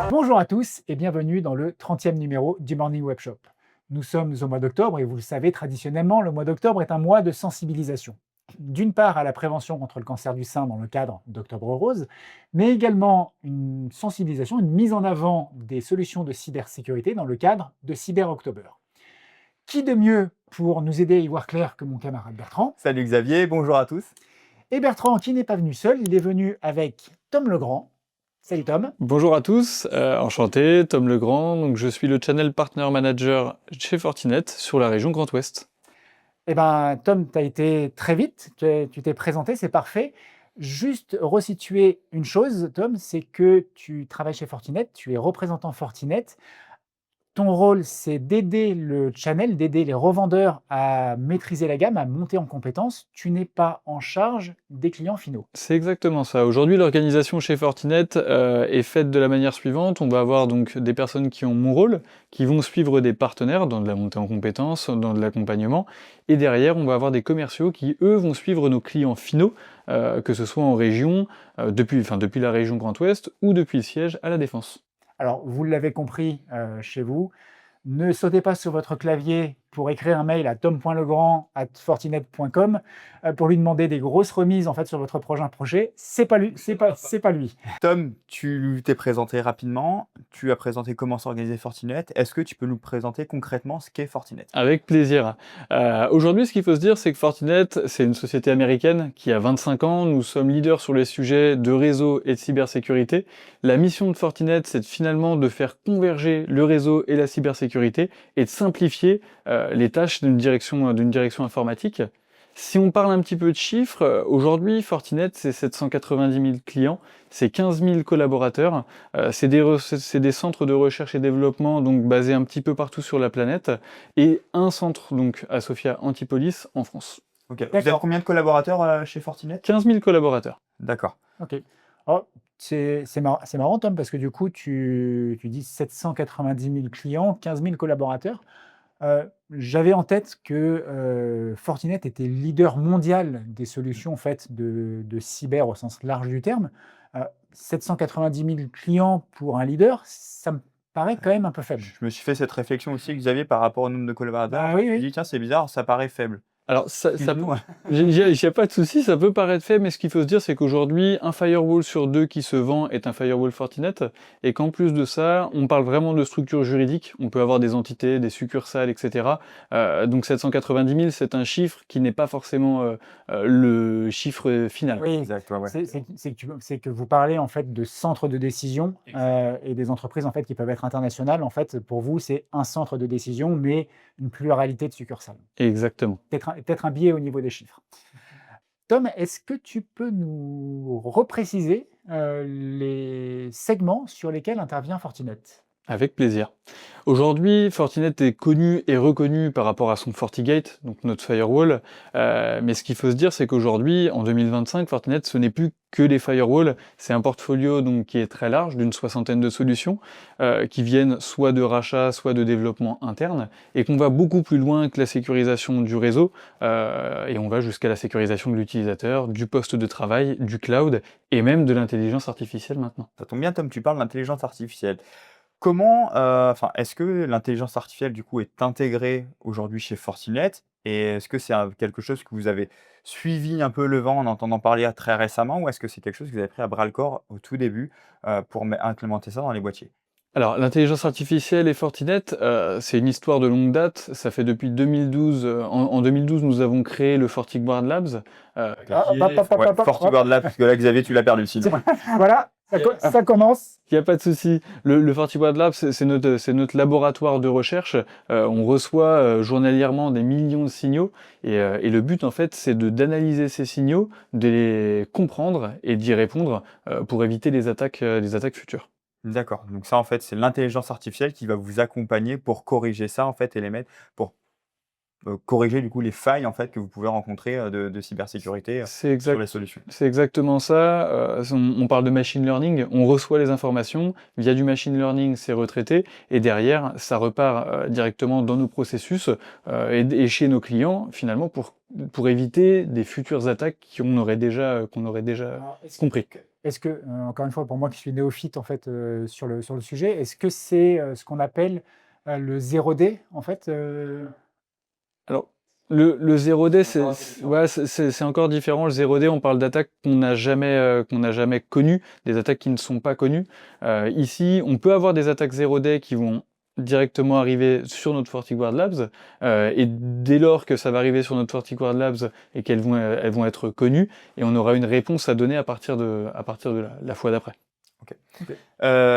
Bonjour à tous et bienvenue dans le 30e numéro du Morning Webshop. Nous sommes au mois d'octobre et vous le savez, traditionnellement, le mois d'octobre est un mois de sensibilisation. D'une part à la prévention contre le cancer du sein dans le cadre d'Octobre Rose, mais également une sensibilisation, une mise en avant des solutions de cybersécurité dans le cadre de Cyber October. Qui de mieux pour nous aider à y voir clair que mon camarade Bertrand? Salut Xavier, bonjour à tous. Et Bertrand, qui n'est pas venu seul, il est venu avec Tom Legrand. Salut Tom. Bonjour à tous, enchanté, Tom Legrand, donc je suis le Channel Partner Manager chez Fortinet sur la région Grand Ouest. Eh bien, Tom, tu as été très vite, tu t'es présenté, c'est parfait. Juste resituer une chose, Tom, c'est que tu travailles chez Fortinet, tu es représentant Fortinet. Ton rôle, c'est d'aider le channel, d'aider les revendeurs à maîtriser la gamme, à monter en compétences. Tu n'es pas en charge des clients finaux. C'est exactement ça. Aujourd'hui, l'organisation chez Fortinet est faite de la manière suivante. On va avoir donc des personnes qui ont mon rôle, qui vont suivre des partenaires dans de la montée en compétences, dans de l'accompagnement. Et derrière, on va avoir des commerciaux qui, eux, vont suivre nos clients finaux, que ce soit en région, depuis la région Grand Ouest ou depuis le siège à La Défense. Alors, vous l'avez compris chez vous, ne sautez pas sur votre clavier pour écrire un mail à tom.legrand@fortinet.com pour lui demander des grosses remises en fait sur votre prochain projet. C'est pas lui, c'est pas lui. Tom, tu t'es présenté rapidement, tu as présenté comment s'organiser Fortinet. Est-ce que tu peux nous présenter concrètement ce qu'est Fortinet? Avec plaisir. Aujourd'hui, ce qu'il faut se dire, c'est que Fortinet, c'est une société américaine qui a 25 ans. Nous sommes leaders sur les sujets de réseau et de cybersécurité. La mission de Fortinet, c'est finalement de faire converger le réseau et la cybersécurité et de simplifier les tâches d'une direction informatique. Si on parle un petit peu de chiffres, aujourd'hui, Fortinet, c'est 790 000 clients, c'est 15 000 collaborateurs, c'est des centres de recherche et développement donc basés un petit peu partout sur la planète, et un centre donc à Sophia Antipolis en France. Ok. Vous avez combien de collaborateurs chez Fortinet? 15 000 collaborateurs. D'accord. Ok. Oh, c'est marrant, Tom, parce que du coup, tu dis 790 000 clients, 15 000 collaborateurs. J'avais en tête que Fortinet était leader mondial des solutions en fait, de cyber au sens large du terme. 790 000 clients pour un leader, ça me paraît quand même un peu faible. Je me suis fait cette réflexion aussi, Xavier, par rapport au nombre de collaborateurs. Bah oui, Je me oui. dis, tiens, c'est bizarre, ça paraît faible. Alors, ça peut, Excuse-nous, hein. il n'y a pas de souci, ça peut paraître faible, mais ce qu'il faut se dire, c'est qu'aujourd'hui, un firewall sur deux qui se vend est un firewall Fortinet, et qu'en plus de ça, on parle vraiment de structure juridique. On peut avoir des entités, des succursales, etc. Donc 790 000, c'est un chiffre qui n'est pas forcément le chiffre final. Oui, Exact, ouais. c'est que vous parlez en fait de centres de décision et des entreprises en fait qui peuvent être internationales. En fait, pour vous, c'est un centre de décision, mais une pluralité de succursales. Exactement. Peut-être un biais au niveau des chiffres. Tom, est-ce que tu peux nous repréciser les segments sur lesquels intervient Fortinet? Avec plaisir. Aujourd'hui, Fortinet est connu et reconnu par rapport à son FortiGate, donc notre firewall. Mais ce qu'il faut se dire, c'est qu'aujourd'hui, en 2025, Fortinet, ce n'est plus que des firewalls. C'est un portfolio donc, qui est très large, d'une 60aine de solutions, qui viennent soit de rachat, soit de développement interne, et qu'on va beaucoup plus loin que la sécurisation du réseau, et on va jusqu'à la sécurisation de l'utilisateur, du poste de travail, du cloud, et même de l'intelligence artificielle maintenant. Ça tombe bien, Tom, tu parles d'intelligence artificielle. Comment, est-ce que l'intelligence artificielle, du coup, est intégrée aujourd'hui chez Fortinet? Et est-ce que c'est quelque chose que vous avez suivi un peu le vent en entendant parler très récemment? Ou est-ce que c'est quelque chose que vous avez pris à bras-le-corps au tout début, pour implémenter ça dans les boîtiers? Alors, l'intelligence artificielle et Fortinet, c'est une histoire de longue date. Ça fait depuis 2012. En 2012, nous avons créé le FortiGuard Labs. FortiGuard Labs, parce que là, Xavier, tu l'as perdu sinon. Voilà, ça commence. Il n'y a pas de souci. Le FortiGuard Labs, c'est notre laboratoire de recherche. On reçoit journalièrement des millions de signaux. Et le but, en fait, c'est d'analyser ces signaux, de les comprendre et d'y répondre pour éviter les attaques futures. D'accord, donc ça, en fait, c'est l'intelligence artificielle qui va vous accompagner pour corriger ça, en fait, et les mettre pour corriger du coup les failles en fait que vous pouvez rencontrer, de cybersécurité, C'est sur exact les solutions? c'est exactement ça, on parle de machine learning, on reçoit les informations, via du machine learning, c'est retraité et derrière, ça repart, directement dans nos processus, et chez nos clients, finalement, pour éviter des futures attaques qu'on aurait déjà Alors, compris. encore une fois, pour moi qui suis néophyte en fait, sur le sujet, est-ce que c'est, ce qu'on appelle, le 0D en fait, Alors, le 0D, C'est encore un peu c'est différent. ouais, c'est encore différent. Le 0D, on parle d'attaques qu'on n'a jamais connues, des attaques qui ne sont pas connues. Ici, on peut avoir des attaques 0D qui vont directement arriver sur notre FortiGuard Labs, et dès lors que ça va arriver sur notre FortiGuard Labs et elles vont être connues, et on aura une réponse à donner à partir de la fois d'après. OK. OK.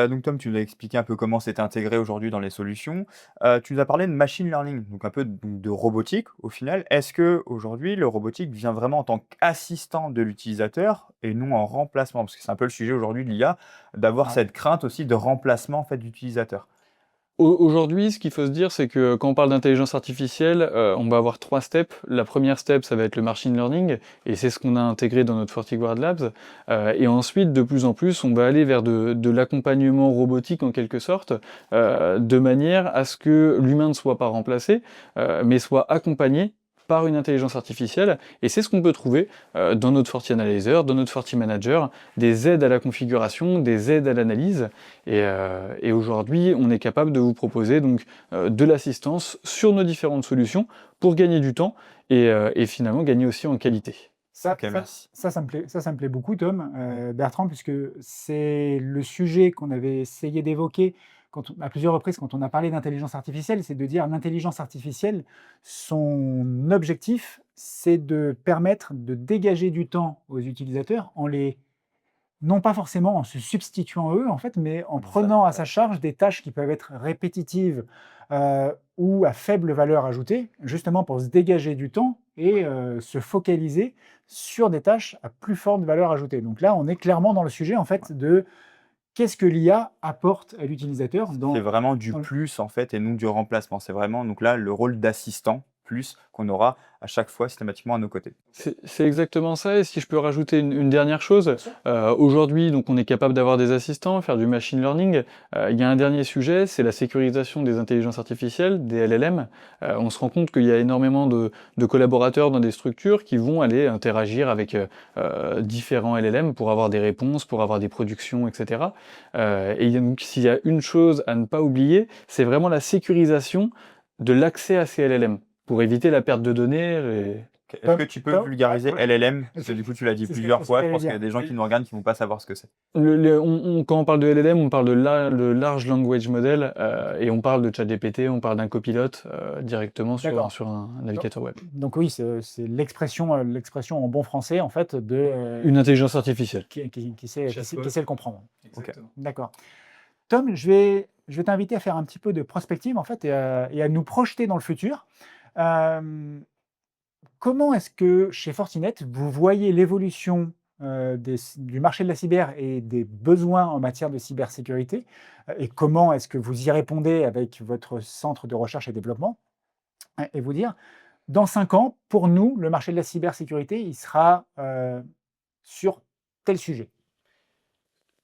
Donc Tom, tu nous as expliqué un peu comment c'est intégré aujourd'hui dans les solutions. Tu nous as parlé de machine learning, donc un peu de robotique au final. Est-ce qu'aujourd'hui le robotique vient vraiment en tant qu'assistant de l'utilisateur et non en remplacement? Parce que c'est un peu le sujet aujourd'hui de l'IA, d'avoir Ouais. cette crainte aussi de remplacement en fait d'utilisateur. Aujourd'hui, ce qu'il faut se dire, c'est que quand on parle d'intelligence artificielle, on va avoir 3 steps. La première step, ça va être le machine learning et c'est ce qu'on a intégré dans notre FortiGuard Labs, et ensuite, de plus en plus, on va aller vers de l'accompagnement robotique en quelque sorte, de manière à ce que l'humain ne soit pas remplacé, mais soit accompagné par une intelligence artificielle et c'est ce qu'on peut trouver, dans notre FortiAnalyzer, dans notre FortiManager, des aides à la configuration, des aides à l'analyse et aujourd'hui, on est capable de vous proposer donc de l'assistance sur nos différentes solutions pour gagner du temps et finalement gagner aussi en qualité. Ça OK, ça merci. ça me plaît beaucoup Tom, Bertrand, puisque c'est le sujet qu'on avait essayé d'évoquer à plusieurs reprises quand on a parlé d'intelligence artificielle, c'est de dire l'intelligence artificielle, son objectif, c'est de permettre de dégager du temps aux utilisateurs non pas forcément en se substituant à eux en fait, mais en prenant à sa charge des tâches qui peuvent être répétitives, ou à faible valeur ajoutée, justement pour se dégager du temps et se focaliser sur des tâches à plus forte valeur ajoutée. Donc là, on est clairement dans le sujet en fait de qu'est-ce que l'IA apporte à l'utilisateur C'est vraiment du dans le plus en fait et non du remplacement. C'est vraiment donc là le rôle d'assistant plus qu'on aura à chaque fois systématiquement à nos côtés. C'est exactement ça et si je peux rajouter une dernière chose, bien sûr. aujourd'hui donc on est capable d'avoir des assistants, faire du machine learning. Il y a un dernier sujet, c'est la sécurisation des intelligences artificielles, des LLM. On se rend compte qu'il y a énormément de collaborateurs dans des structures qui vont aller interagir avec, différents LLM pour avoir des réponses, pour avoir des productions et cetera. Et il y a donc s'il y a une chose à ne pas oublier, c'est vraiment la sécurisation de l'accès à ces LLM, pour éviter la perte de données et OK. Est-ce que Tom tu peux Tom vulgariser ouais, LLM? Parce que du coup tu l'as dit c'est ce que plusieurs fois, je j'allais pense qu'il y a dire. des gens qui nous regardent qui vont pas savoir ce que c'est. quand on parle de LLM, on parle de le Large Language Model, et on parle de ChatGPT, on parle d'un copilote, directement D'accord. sur un Donc navigateur web. donc oui, c'est l'expression en bon français en fait de, Une intelligence artificielle. qui sait le comprendre. OK. D'accord. Tom, je vais t'inviter à faire un petit peu de prospective en fait et à nous projeter dans le futur. Hem, Comment est-ce que chez Fortinet, vous voyez l'évolution, du marché de la cyber et des besoins en matière de cybersécurité? Et comment est-ce que vous y répondez avec votre centre de recherche et développement? Et vous dire, dans 5 ans, pour nous, le marché de la cybersécurité, il sera, sur tel sujet.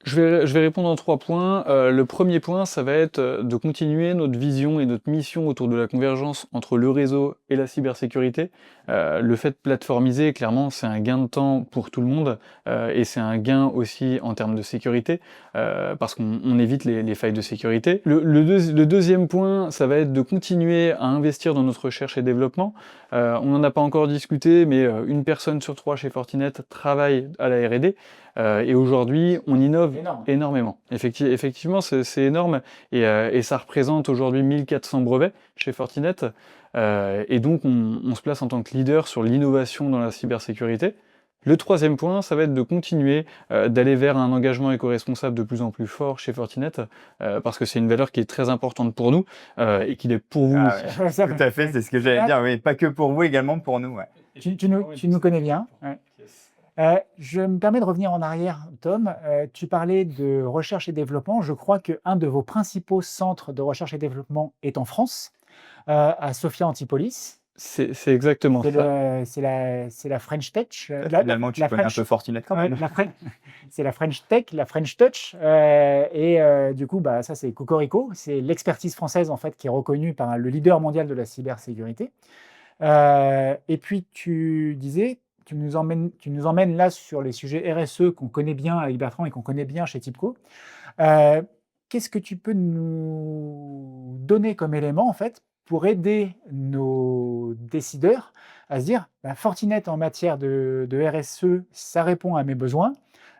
Je vais répondre en 3 points. Le premier point, ça va être, de continuer notre vision et notre mission autour de la convergence entre le réseau et la cybersécurité. Le fait de plateformiser, clairement, c'est un gain de temps pour tout le monde, et c'est un gain aussi en termes de sécurité, parce qu'on évite les failles de sécurité. Le 2e point, ça va être de continuer à investir dans notre recherche et développement. On n'en a pas encore discuté, mais, 1 personne sur 3 chez Fortinet travaille à la R&D. Et aujourd'hui, on innove Énorme. énormément. Effectivement, c'est énorme et ça représente aujourd'hui 1400 brevets chez Fortinet. Et donc on se place en tant que leader sur l'innovation dans la cybersécurité. Le 3e point, ça va être de continuer, d'aller vers un engagement éco-responsable de plus en plus fort chez Fortinet, parce que c'est une valeur qui est très importante pour nous, et qu'il est pour vous Ah aussi. ouais, Ça tout à fait, c'est ce que j'allais dire, oui, pas que pour vous, également pour nous, ouais. tu nous connais bien, ouais. Je me permets de revenir en arrière, Tom. Tu parlais de recherche et développement. Je crois qu'un de vos principaux centres de recherche et développement est en France, à Sophia Antipolis. C'est exactement C'est ça. c'est la French Tech, la Finalement, tu la connais un French peu Fortinet quand ouais, même. c'est la French Tech, la French Touch, du coup, bah, ça, c'est Cocorico. C'est l'expertise française, en fait, qui est reconnue par le leader mondial de la cybersécurité. Et puis tu disais, tu nous emmènes là sur les sujets RSE qu'on connaît bien avec Bertrand et qu'on connaît bien chez Tipco. Heu, Qu'est-ce que tu peux nous donner comme élément, en fait, pour aider nos décideurs à se dire: «Bah, Fortinet en matière de RSE, ça répond à mes besoins».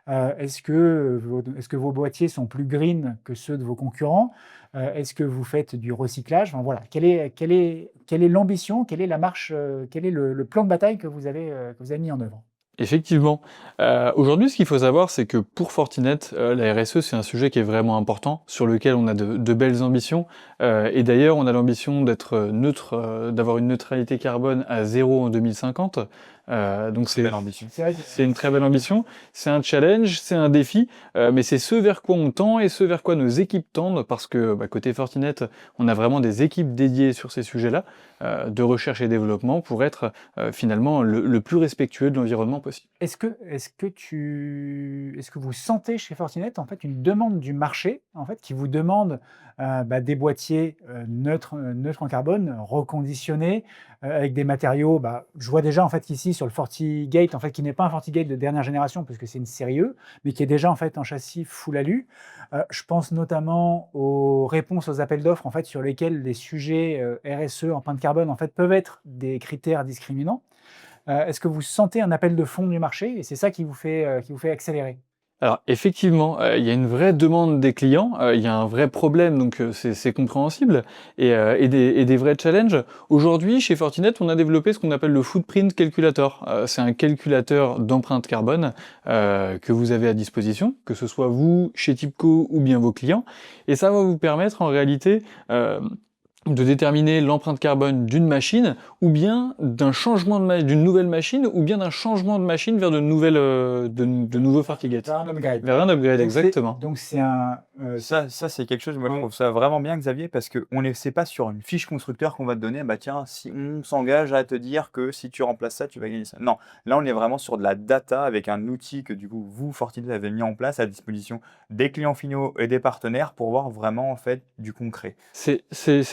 Est-ce que vos boîtiers sont plus green que ceux de vos concurrents? Est-ce que vous faites du recyclage? Enfin voilà, quelle est l'ambition? Quelle est la marche, quel est le plan de bataille que vous avez mis en œuvre? Effectivement. Aujourd'hui, ce qu'il faut savoir, c'est que pour Fortinet, la RSE, c'est un sujet qui est vraiment important, sur lequel on a de belles ambitions. Et d'ailleurs, on a l'ambition d'être neutre, d'avoir une neutralité carbone à 0 en 2050. Donc Très belle ambition. C'est vrai que c'est une très belle ambition, c'est un challenge, c'est un défi, mais c'est ce vers quoi on tend et ce vers quoi nos équipes tendent, parce que, bah, côté Fortinet, on a vraiment des équipes dédiées sur ces sujets-là, de recherche et développement pour être, finalement le plus respectueux de l'environnement possible. est-ce que vous sentez chez Fortinet, en fait, une demande du marché, en fait, qui vous demande, bah, des boîtiers, neutres en carbone, reconditionnés, avec des matériaux, bah, je vois déjà, en fait, qu'ici sur le FortiGate, en fait, qui n'est pas un FortiGate de dernière génération puisque c'est une série E, mais qui est déjà, en fait, un châssis full alu. Je pense notamment aux réponses aux appels d'offres, en fait, sur lesquels les sujets, RSE, empreinte carbone, en fait, peuvent être des critères discriminants. Est-ce que vous sentez un appel de fond du marché et c'est ça qui vous fait accélérer? Alors effectivement, il y a une vraie demande des clients, il y a un vrai problème donc c'est compréhensible et des vrais challenges. Aujourd'hui, chez Fortinet, on a développé ce qu'on appelle le Footprint Calculator. C'est un calculateur d'empreinte carbone, que vous avez à disposition, que ce soit vous, chez Tipco ou bien vos clients et ça va vous permettre en réalité, de déterminer l'empreinte carbone d'une machine ou bien d'un changement d'une nouvelle machine ou bien d'un changement de machine vers de nouvelles, de nouveaux FortiGate. Vers un upgrade. Vers un upgrade, Donc exactement. c'est un, Ça, c'est quelque chose, moi, je ouais. trouve ça vraiment bien, Xavier, parce qu'on est c'est pas sur une fiche constructeur qu'on va te donner, bah tiens, si on s'engage à te dire que si tu remplaces ça, tu vas gagner ça. Non, là, on est vraiment sur de la data avec un outil que du coup, vous, Fortinet, avez mis en place à disposition des clients finaux et des partenaires pour voir vraiment en fait du concret. C'est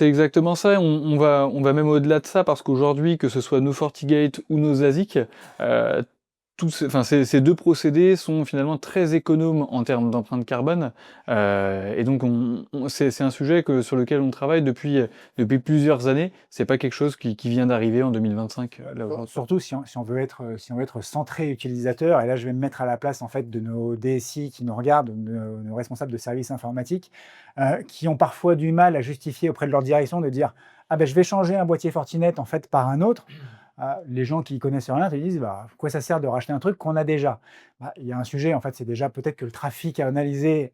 exactement ça. On va même au-delà de ça parce qu'aujourd'hui, que ce soit nos FortiGate ou nos ASIC, ces deux procédés sont finalement très économes en termes d'empreinte carbone. Et donc, c'est un sujet sur lequel on travaille depuis plusieurs années. C'est pas quelque chose qui vient d'arriver en 2025, là aujourd'hui. Surtout si on veut être centré utilisateur et là je vais me mettre à la place en fait de nos DSI qui nous regardent, de nos responsables de services informatiques, qui ont parfois du mal à justifier auprès de leur direction de dire: «Ah ben je vais changer un boîtier Fortinet en fait par un autre». Les gens qui connaissent rien te disent: «Bah, à quoi ça sert de racheter un truc qu'on a déjà?» Bah, il y a un sujet en fait, c'est déjà peut-être que le trafic à analyser,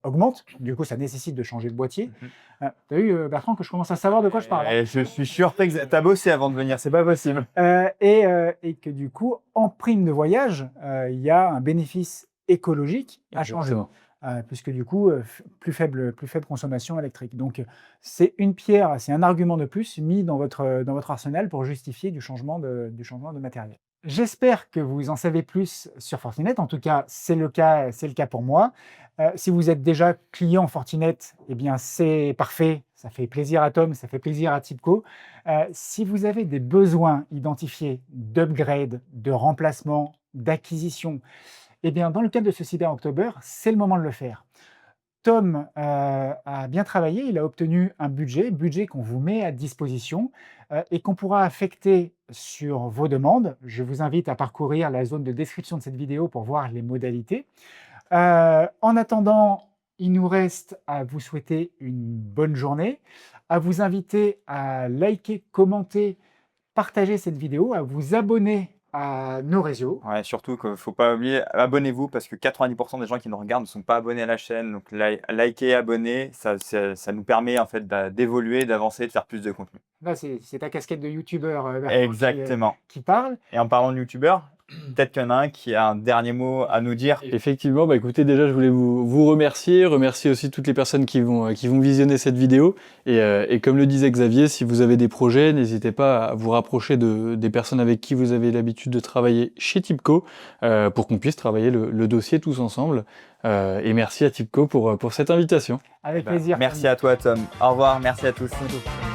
augmente, du coup ça nécessite de changer de boîtier. Mhm. Tu as vu, Bertrand, que je commence à savoir de quoi je parle, hein? Et je suis sûr que t'as bossé avant de venir, c'est pas possible. Et que du coup, en prime de voyage, il y a un bénéfice écologique à changer, Exactement. puisque du coup, plus faible consommation électrique. Donc, c'est une pierre, c'est un argument de plus mis dans votre arsenal pour justifier du changement de matériel. J'espère que vous en savez plus sur Fortinet. En tout cas, c'est le cas pour moi. Si vous êtes déjà client Fortinet, eh bien, c'est parfait. Ça fait plaisir à Tom, ça fait plaisir à Tipco. Si vous avez des besoins identifiés d'upgrade, de remplacement, d'acquisition, eh bien, dans le cadre de ce Cyber October, c'est le moment de le faire. Tom a bien travaillé, il a obtenu un budget qu'on vous met à disposition et qu'on pourra affecter sur vos demandes. Je vous invite à parcourir la zone de description de cette vidéo pour voir les modalités. En attendant, il nous reste à vous souhaiter une bonne journée, à vous inviter à liker, commenter, partager cette vidéo, à vous abonner à nos réseaux. Ouais, surtout qu'il ne faut pas oublier, abonnez-vous parce que 90% des gens qui nous regardent ne sont pas abonnés à la chaîne. Donc, liker, abonner, ça nous permet en fait d'évoluer, d'avancer, de faire plus de contenu. Là, c'est ta casquette de youtubeur, Bertrand, Exactement. qui parle. Et en parlant de youtubeurs, peut-être qu'il y en a un qui a un dernier mot à nous dire. Effectivement, bah écoutez, déjà, je voulais vous remercier aussi toutes les personnes qui vont visionner cette vidéo. Et comme le disait Xavier, si vous avez des projets, n'hésitez pas à vous rapprocher des personnes avec qui vous avez l'habitude de travailler chez Tipco pour qu'on puisse travailler le dossier tous ensemble. Et merci à Tipco pour cette invitation. Avec plaisir. Merci à toi, Tom. Au revoir, merci à tous. À bientôt.